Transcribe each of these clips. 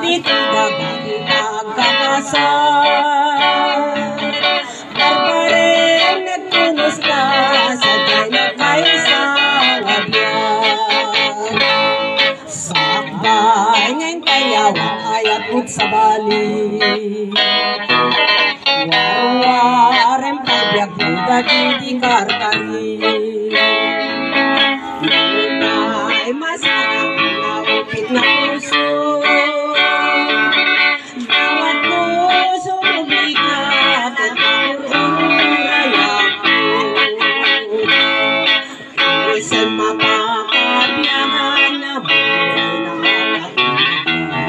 nito'y dagaging pagkakasal. Barbareng nagtunos ka sa day na kaisang agyan. Sakbay ngayon kayawang ayat ut sa bali. Warwarem pagbiag daging di karkari. Lunay masarap na upit na puso. Bawat puso bumigat at ururayak ko. Isang mapakabiyahan na buhay na nakakita.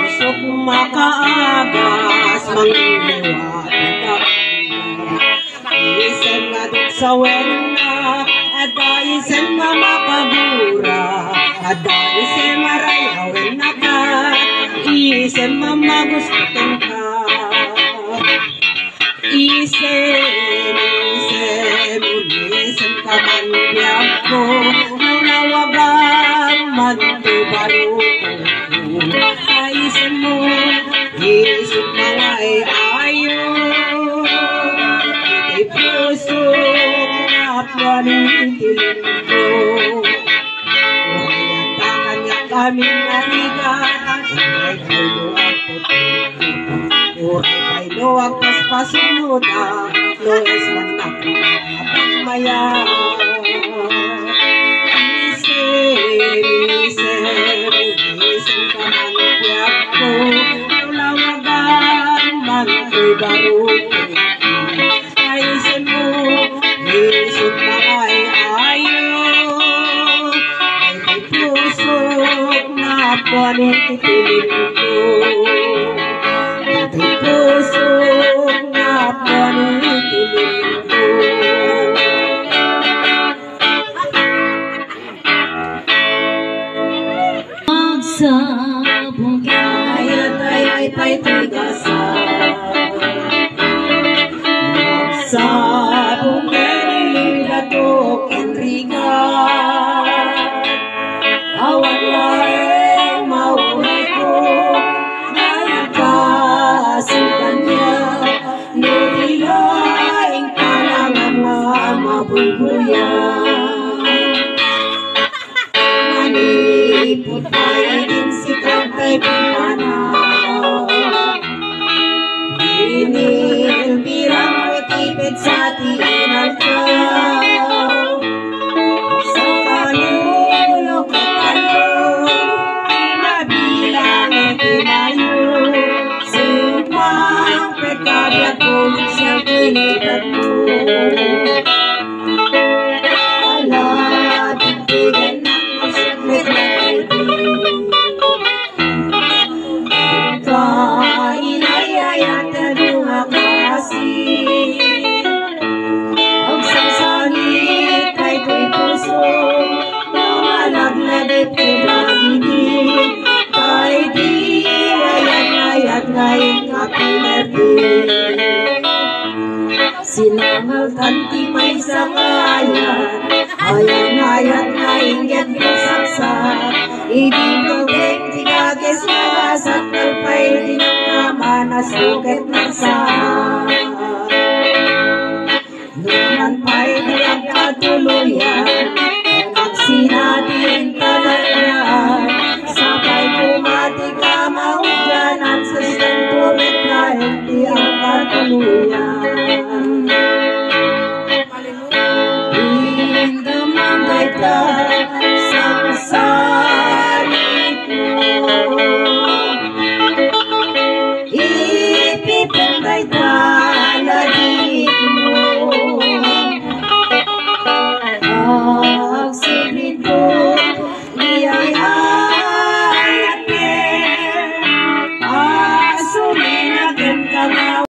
Isok makaagas mangiwat at isang nadot sa wena at isang mamapabura at isang marayawin na ka isang mamagustutan ka isang kamangyang ko nawagang mantubalo ko isang mo isang mga ayaw puso at wanintilin ko. Urayata kanya kaming narigat, uray kayo ang puti. Uray kayo ang paspasunuda, loes man ako ang maya. Isip kamanipyak ko, lawagan man ko'y baruto. Isip mo, isip makay ayaw. Ay puso na panititilin ko. Ay puso na panititilin ko. Magsabong kayat ay pa'y tigasan. Sabong galing dato kenrigan awan laeng mauray ko nagkasukan niya nurilaing kalangan nga mabubuyan manipot ay din si Kapay Pumanaw binilbirang tipid sa tinal ka sa kanulo katalo nabilang itinayo sumang pagkabya ko siyang pinigat mo ala titigan ng masamit na kaibig kainayayatan ng akasih ang sasanit ay ko'y puso lumalagladit ko langit kay di ayat-ayat ngayon kapinerdi sinangal kanti may sangayan ayat-ayat ngayon yan kasaksak ibigogeng tigages na sa talpay dinagnaman na sugat ng saan naman pa'y diang katuluyan nagsinating kalayan sabay pumati ka maudyanan sa isang tuwid na hindi ang katuluyan